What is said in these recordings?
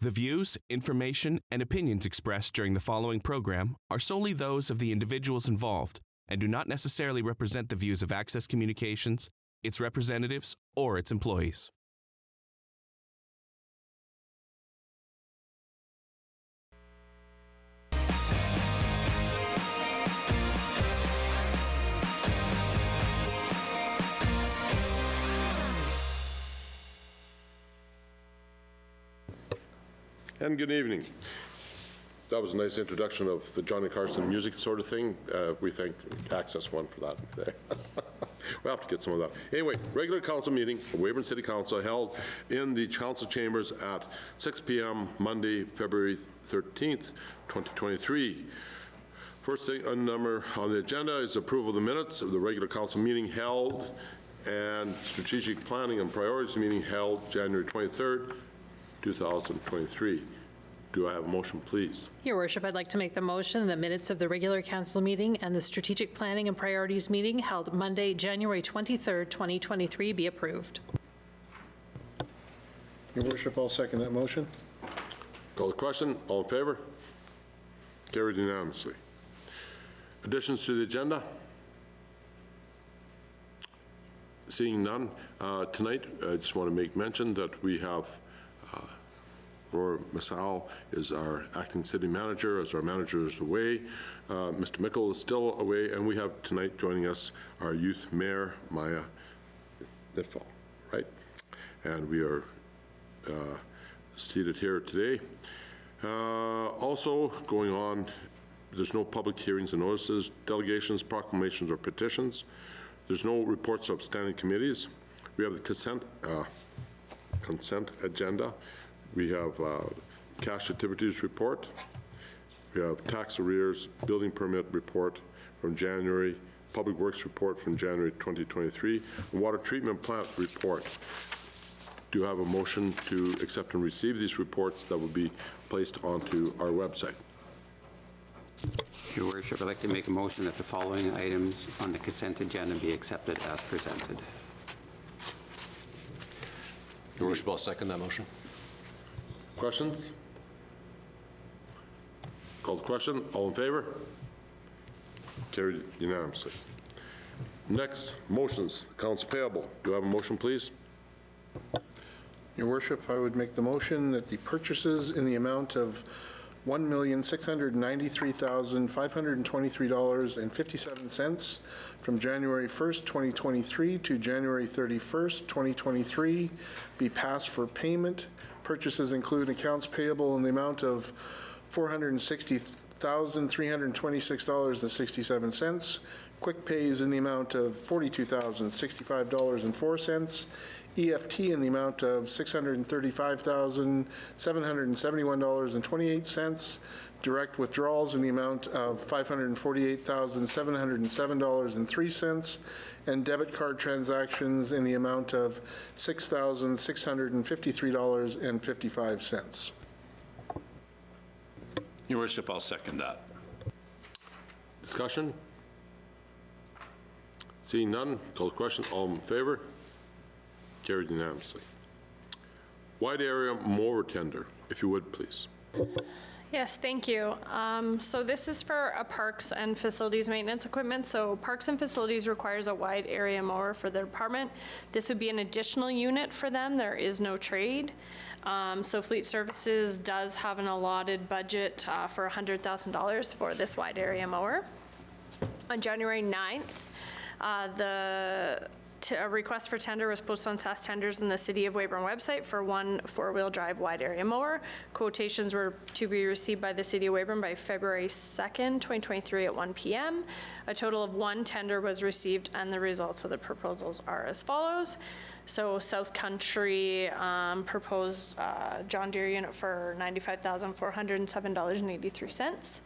The views, information, and opinions expressed during the following program are solely those of the individuals involved and do not necessarily represent the views of Access Communications, its representatives, or its employees. And good evening. That was a nice introduction of the Johnny Carson music sort of thing. We thank Access One for that. We'll have to get some of that. Anyway, regular council meeting of Weyburn City Council held in the council chambers at 6 p.m. Monday, February 13th, 2023. First thing on the agenda is approval of the minutes of the regular council meeting held and strategic planning and priorities meeting held January 23rd, 2023. Do I have a motion, please? Your Worship, I'd like to make the motion the minutes of the regular council meeting and the strategic planning and priorities meeting held Monday, January 23rd, 2023 be approved. Your Worship, I'll second that motion. Call the question. All in favor? Carried unanimously. Additions to the agenda? Seeing none, tonight I just want to make mention that we have Roar Masal is our acting city manager, as our manager is away. Mr. Mickle is still away, and we have tonight joining us our youth mayor, Maya Nitfall, right? And we are seated here today. Also going on, there's no public hearings and notices, delegations, proclamations, or petitions. There's no reports of standing committees. We have the consent agenda. We have cash activities report. We have tax arrears, building permit report from January, public works report from January 2023, water treatment plant report. Do you have a motion to accept and receive these reports that will be placed onto our website? Your Worship, I'd like to make a motion that the following items on the consent agenda be accepted as presented. Your Worship, I'll second that motion. Questions? Call the question. All in favor? Carried unanimously. Next, motions. Accounts payable. Do I have a motion, please? Your Worship, I would make the motion that the purchases in the amount of $1,693,523.57 from January 1st, 2023 to January 31st, 2023 be passed for payment. Purchases include accounts payable in the amount of $460,326.67, quick pays in the amount of $42,065.04, EFT in the amount of $635,771.28, direct withdrawals in the amount of $548,707.03, and debit card transactions in the amount of $6,653.55. Your Worship, I'll second that. Discussion? Seeing none, call the question. All in favor? Carried unanimously. Wide area mower tender, if you would, please. Yes, thank you. So this is for a parks and facilities maintenance equipment. So parks and facilities requires a wide area mower for their department. This would be an additional unit for them. There is no trade. So Fleet Services does have an allotted budget for $100,000 for this wide area mower. On January 9th, a request for tender was posted on SAS Tenders in the City of Weyburn website for one four-wheel drive wide area mower. Quotations were to be received by the City of Weyburn by February 2nd, 2023 at 1 p.m. A total of one tender was received, and the results of the proposals are as follows. So South Country proposed John Deere unit for $95,407.83.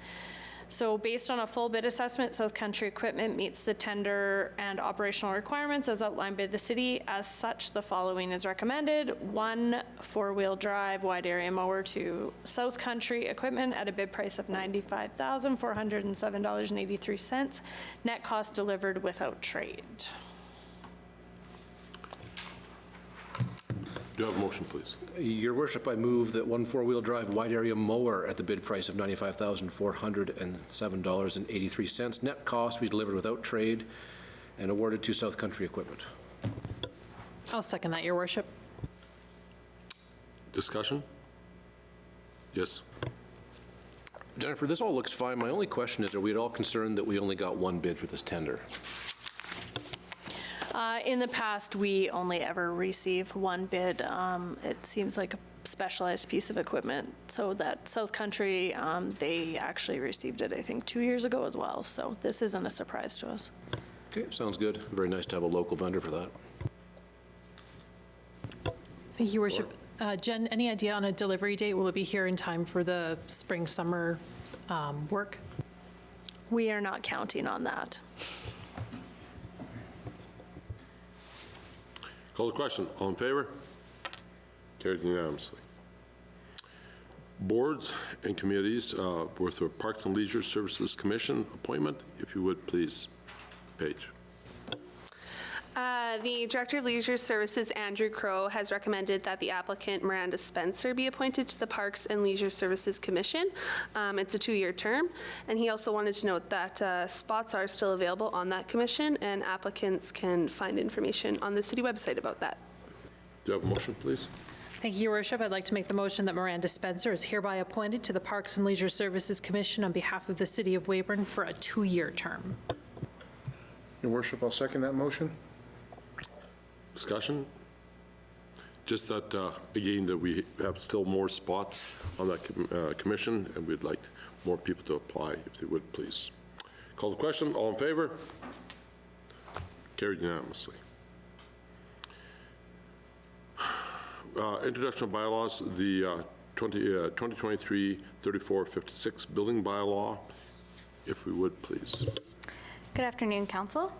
So based on a full bid assessment, South Country Equipment meets the tender and operational requirements as outlined by the city. As such, the following is recommended. One four-wheel drive wide area mower to South Country Equipment at a bid price of $95,407.83. Net cost delivered without trade. Do you have a motion, please? Your worship, I move that one four-wheel drive wide area mower at the bid price of $95,407.83. Net cost be delivered without trade and awarded to South Country Equipment. I'll second that, Your Worship. Discussion? Yes. Jennifer, this all looks fine. My only question is, are we at all concerned that we only got one bid for this tender? In the past, we only ever receive one bid. It seems like a specialized piece of equipment. So that South Country, they actually received it, I think, 2 years ago as well. So this isn't a surprise to us. Okay, sounds good. Very nice to have a local vendor for that. Thank you, Your Worship. Jen, any idea on a delivery date? Will it be here in time for the spring, summer work? We are not counting on that. Call the question. All in favor? Carried unanimously. Boards and committees with the Parks and Leisure Services Commission appointment, if you would, please. Paige. The Director of Leisure Services, Andrew Crow, has recommended that the applicant, Miranda Spencer, be appointed to the Parks and Leisure Services Commission. It's a 2-year term, and he also wanted to note that spots are still available on that commission, and applicants can find information on the city website about that. Do you have a motion, please? Thank you, Your Worship. I'd like to make the motion that Miranda Spencer is hereby appointed to the Parks and Leisure Services Commission on behalf of the City of Weyburn for a 2-year term. Your Worship, I'll second that motion. Discussion? Just that, again, that we have still more spots on that commission, and we'd like more people to apply, if they would, please. Call the question. All in favor? Carried unanimously. Introduction of bylaws, the 2023-3456 building bylaw, if we would, please. Good afternoon, Council.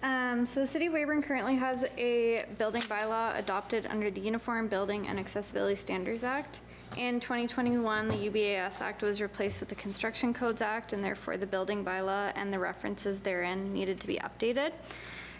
So the City of Weyburn currently has a building bylaw adopted under the Uniform Building and Accessibility Standards Act. In 2021, the UBAS Act was replaced with the Construction Codes Act, and therefore the building bylaw and the references therein needed to be updated.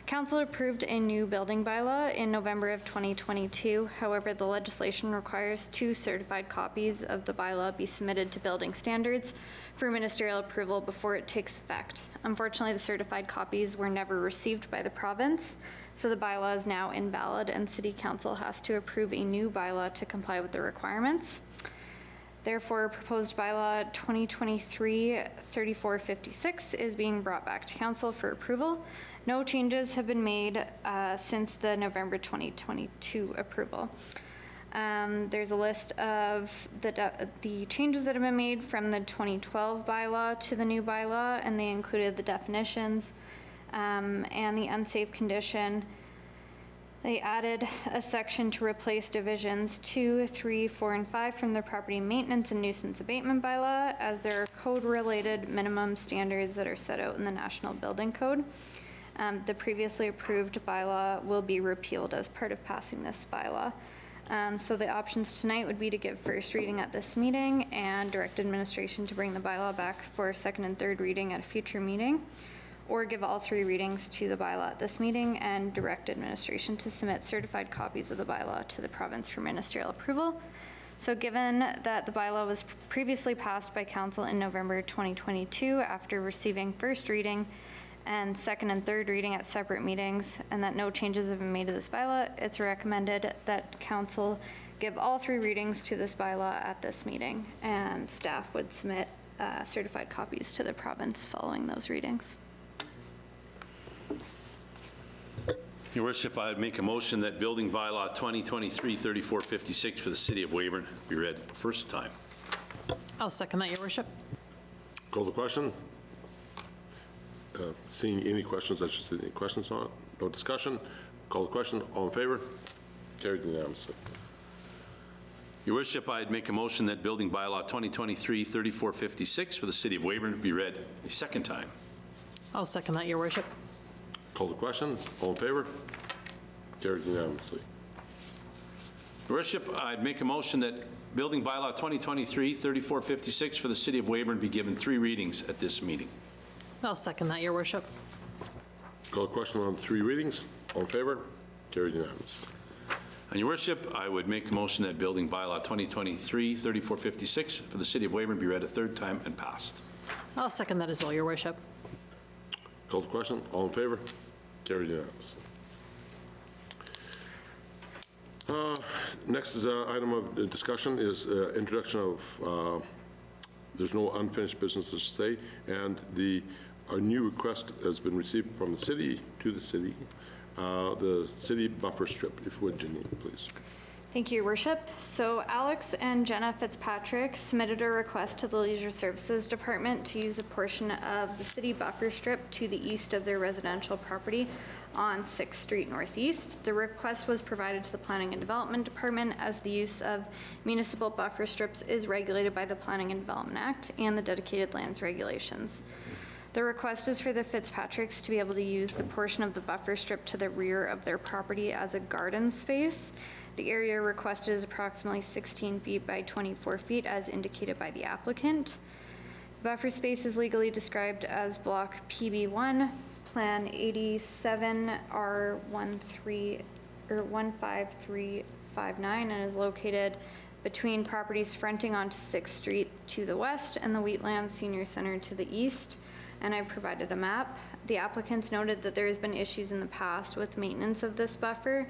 Council approved a new building bylaw in November of 2022. However, the legislation requires 2 certified copies of the bylaw be submitted to building standards for ministerial approval before it takes effect. Unfortunately, the certified copies were never received by the province, so the bylaw is now invalid, and City Council has to approve a new bylaw to comply with the requirements. Therefore, proposed bylaw 2023-3456 is being brought back to Council for approval. No changes have been made since the November 2022 approval. There's a list of the changes that have been made from the 2012 bylaw to the new bylaw, and they included the definitions and the unsafe condition. They added a section to replace divisions 2, 3, 4, and 5 from the property maintenance and nuisance abatement bylaw, as there are code-related minimum standards that are set out in the National Building Code. The previously approved bylaw will be repealed as part of passing this bylaw. So the options tonight would be to give first reading at this meeting and direct administration to bring the bylaw back for second and third reading at a future meeting, or give all 3 readings to the bylaw at this meeting and direct administration to submit certified copies of the bylaw to the province for ministerial approval. So given that the bylaw was previously passed by Council in November 2022 after receiving first reading and second and third reading at separate meetings, and that no changes have been made to this bylaw, it's recommended that Council give all 3 readings to this bylaw at this meeting, and staff would submit certified copies to the province following those readings. Your Worship, I would make a motion that building bylaw 2023-3456 for the City of Weyburn be read first time. I'll second that, Your Worship. Call the question. Seeing any questions, I should say any questions on it? No discussion. Call the question. All in favor? Carried unanimously. Your Worship, I'd make a motion that building bylaw 2023-3456 for the City of Weyburn be read a second time. I'll second that, Your Worship. Call the question. All in favor? Carried unanimously. Your Worship, I'd make a motion that building bylaw 2023-3456 for the City of Weyburn be given 3 readings at this meeting. I'll second that, Your Worship. Call the question on 3 readings. All in favor? Carried unanimously. And your worship, I would make a motion that building bylaw 2023-3456 for the city of Weyburn be read a third time and passed. I'll second that as well, your worship. Call the question. All in favor? Carried unanimous. Next is item of discussion is introduction of, there's no unfinished business to say, and our new request has been received from the city to the city buffer strip. If you would, Janine, please. Thank you, Your Worship. So Alex and Jenna Fitzpatrick submitted a request to the Leisure Services Department to use a portion of the city buffer strip to the east of their residential property on 6th Street Northeast. The request was provided to the Planning and Development Department as the use of municipal buffer strips is regulated by the Planning and Development Act and the Dedicated Lands Regulations. The request is for the Fitzpatricks to be able to use the portion of the buffer strip to the rear of their property as a garden space. The area requested is approximately 16 feet by 24 feet as indicated by the applicant. The buffer space is legally described as Block PB1, Plan 87 15359 and is located between properties fronting onto 6th Street to the west and the Wheatland Senior Center to the east. And I provided a map. The applicants noted that there has been issues in the past with maintenance of this buffer,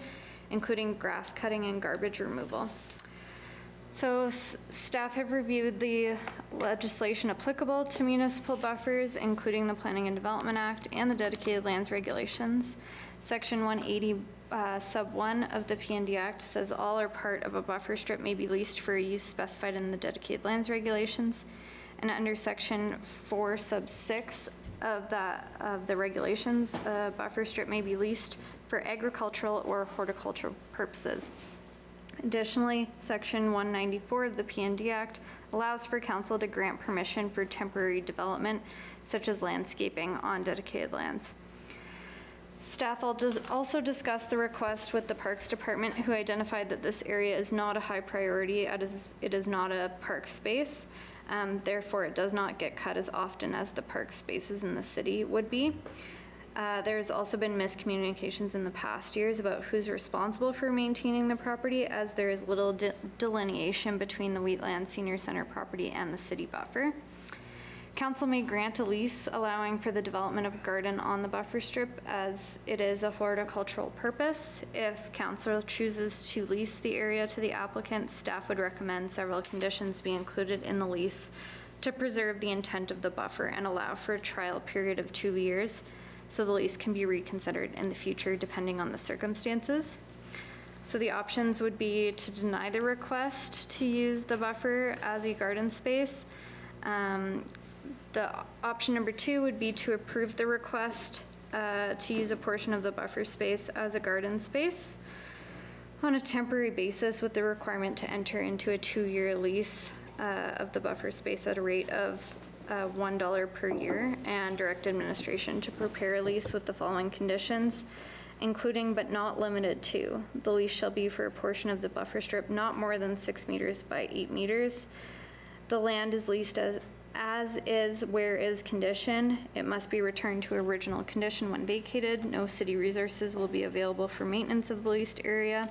including grass cutting and garbage removal. So staff have reviewed the legislation applicable to municipal buffers, including the Planning and Development Act and the Dedicated Lands Regulations. Section 180 sub 1 of the PND Act says all or part of a buffer strip may be leased for a use specified in the Dedicated Lands Regulations. And under section 4 sub 6 of the regulations, a buffer strip may be leased for agricultural or horticultural purposes. Additionally, section 194 of the PND Act allows for council to grant permission for temporary development, such as landscaping on dedicated lands. Staff also discussed the request with the Parks Department, who identified that this area is not a high priority as it is not a park space. Therefore, it does not get cut as often as the park spaces in the city would be. There's also been miscommunications in the past years about who's responsible for maintaining the property, as there is little delineation between the Wheatland Senior Center property and the city buffer. Council may grant a lease allowing for the development of a garden on the buffer strip as it is a horticultural purpose. If council chooses to lease the area to the applicant, staff would recommend several conditions be included in the lease to preserve the intent of the buffer and allow for a trial period of 2 years, so the lease can be reconsidered in the future depending on the circumstances. So the options would be to deny the request to use the buffer as a garden space. The option number 2 would be to approve the request to use a portion of the buffer space as a garden space on a temporary basis with the requirement to enter into a 2-year lease of the buffer space at a rate of $1 per year, and direct administration to prepare a lease with the following conditions, including but not limited to: the lease shall be for a portion of the buffer strip not more than 6 meters by 8 meters. The land is leased as is, where is condition. It must be returned to original condition when vacated. No city resources will be available for maintenance of the leased area.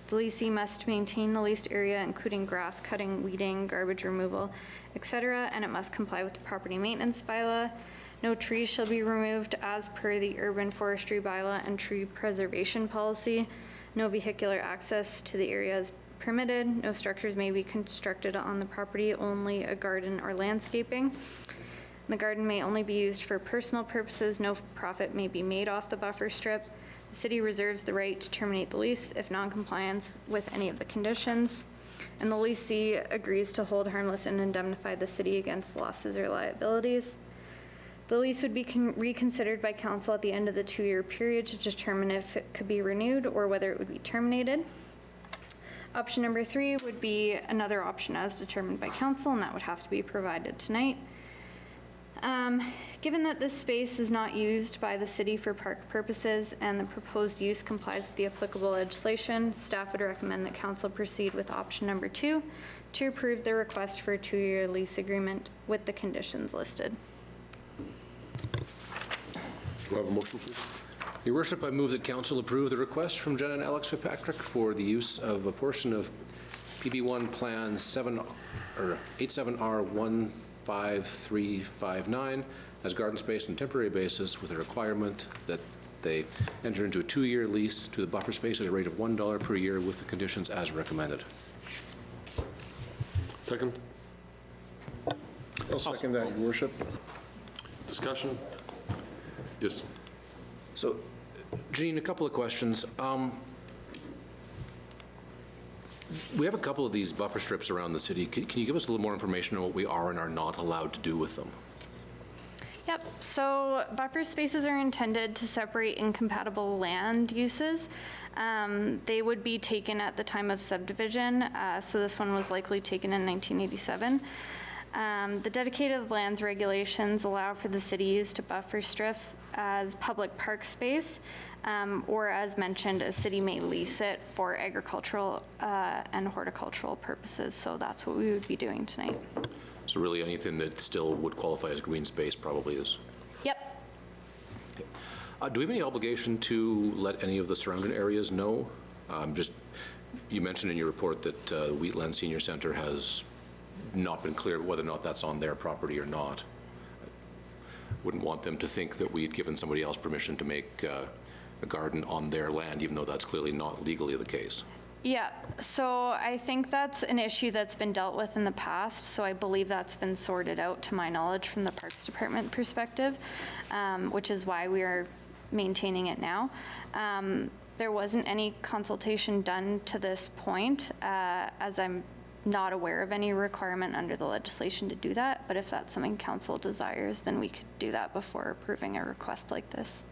The leasee must maintain the leased area, including grass cutting, weeding, garbage removal, etc., and it must comply with the property maintenance bylaw. No trees shall be removed as per the urban forestry bylaw and tree preservation policy. No vehicular access to the area is permitted. No structures may be constructed on the property, only a garden or landscaping. The garden may only be used for personal purposes. No profit may be made off the buffer strip. The city reserves the right to terminate the lease if non-compliance with any of the conditions, and the leasee agrees to hold harmless and indemnify the city against losses or liabilities. The lease would be reconsidered by council at the end of the 2-year period to determine if it could be renewed or whether it would be terminated. Option number 3 would be another option as determined by council, and that would have to be provided tonight. Given that this space is not used by the city for park purposes and the proposed use complies with the applicable legislation, staff would recommend that council proceed with option number 2 to approve the request for a 2-year lease agreement with the conditions listed. Do I have a motion, please? Your Worship, I move that council approve the request from Jen and Alex Fitzpatrick for the use of a portion of PB1 Plan 87R15359 as garden space on a temporary basis with a requirement that they enter into a 2-year lease to the buffer space at a rate of $1 per year with the conditions as recommended. Second? I'll second that, Your Worship. Discussion? Yes. So, Jean, a couple of questions. We have a couple of these buffer strips around the city. Can you give us a little more information on what we are and are not allowed to do with them? Yep, so buffer spaces are intended to separate incompatible land uses. They would be taken at the time of subdivision, so this one was likely taken in 1987. The dedicated lands regulations allow for the city use to buffer strips as public park space, or as mentioned, a city may lease it for agricultural and horticultural purposes, so that's what we would be doing tonight. So really anything that still would qualify as green space probably is. Yep. Do we have any obligation to let any of the surrounding areas know? You mentioned in your report that Wheatland Senior Center has not been clear whether or not that's on their property or not. Wouldn't want them to think that we had given somebody else permission to make a garden on their land, even though that's clearly not legally the case. Yeah, so I think that's an issue that's been dealt with in the past, so I believe that's been sorted out to my knowledge from the Parks Department perspective, which is why we are maintaining it now. There wasn't any consultation done to this point, as I'm not aware of any requirement under the legislation to do that, but if that's something council desires, then we could do that before approving a request like this.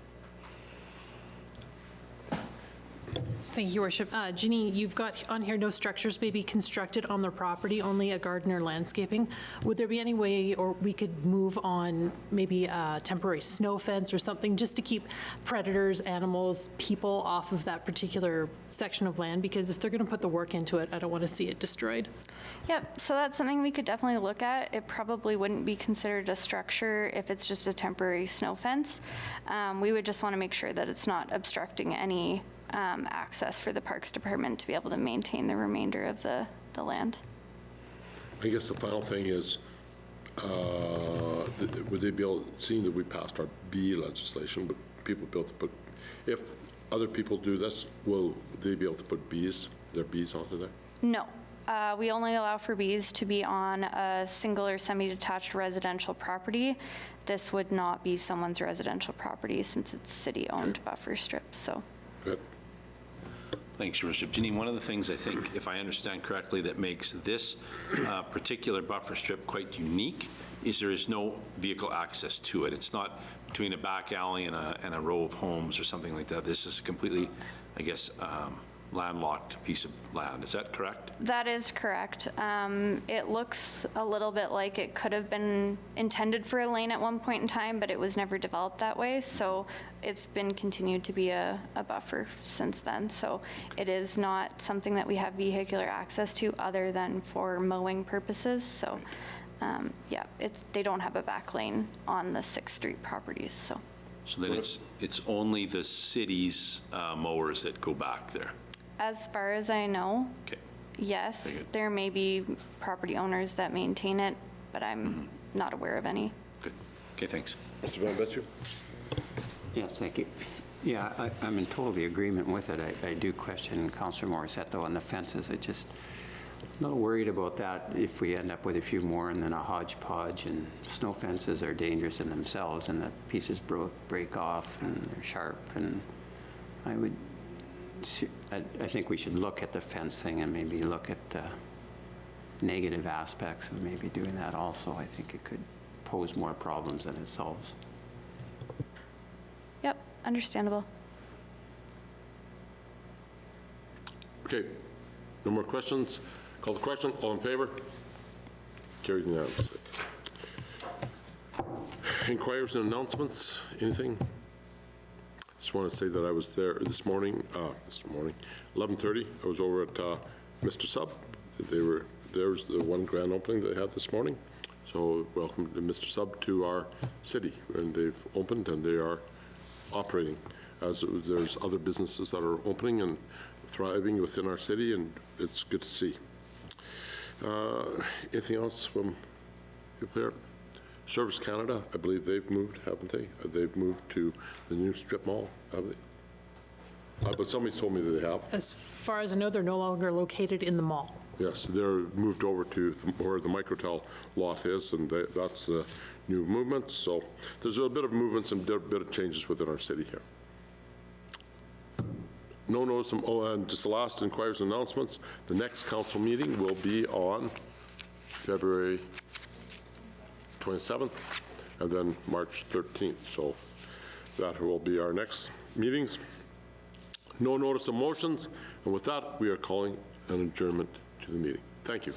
Thank you, Your Worship. Ginny, you've got on here no structures may be constructed on their property, only a garden or landscaping. Would there be any way, or we could move on maybe a temporary snow fence or something just to keep predators, animals, people off of that particular section of land? Because if they're going to put the work into it, I don't want to see it destroyed. Yep, so that's something we could definitely look at. It probably wouldn't be considered a structure if it's just a temporary snow fence. We would just want to make sure that it's not obstructing any access for the Parks Department to be able to maintain the remainder of the land. I guess the final thing is, would they be able, seeing that we passed our B legislation, but people built, but if other people do this, will they be able to put their bees onto there? No. We only allow for bees to be on a single or semi-detached residential property. This would not be someone's residential property since it's city-owned buffer strips, so. Good. Thanks, Your Worship. Janine, one of the things I think, if I understand correctly, that makes this particular buffer strip quite unique is there is no vehicle access to it. It's not between a back alley and a row of homes or something like that. This is a completely, I guess, landlocked piece of land. Is that correct? That is correct. It looks a little bit like it could have been intended for a lane at one point in time, but it was never developed that way. So it's been continued to be a buffer since then. So it is not something that we have vehicular access to other than for mowing purposes. So yeah, they don't have a back lane on the 6th Street properties. So then it's only the city's mowers that go back there. As far as I know, Okay. yes, there may be property owners that maintain it, but I'm not aware of any. Good. Okay, thanks. Mr. Van Betju? Yes, thank you. Yeah, I'm in total agreement with it. I do question Councillor Morissette, though, on the fences. I just a little worried about that if we end up with a few more and then a hodgepodge, and snow fences are dangerous in themselves, and the pieces break off and they're sharp, and I think we should look at the fence thing and maybe look at the negative aspects of maybe doing that also. I think it could pose more problems than it solves. Yep, understandable. Okay. No more questions? Call the question. All in favor? Carried unanimously. Inquiries and announcements. Anything? Just want to say that I was there this morning, 11:30. I was over at Mr. Sub. There's the one grand opening they had this morning. So welcome to Mr. Sub to our city. And they've opened and they are operating. as there's other businesses that are opening and thriving within our city, and it's good to see. Anything else from people here? Service Canada, I believe they've moved, haven't they? They've moved to the new strip mall, have they? But somebody told me that they have. As far as I know, they're no longer located in the mall. Yes, they're moved over to where the Microtel lot is, and that's the new movements. So there's a bit of movements and a bit of changes within our city here. No notice, and just the last inquiries and announcements. The next council meeting will be on February 27th and then March 13th. So that will be our next meetings. No notice of motions, and with that, we are calling an adjournment to the meeting. Thank you.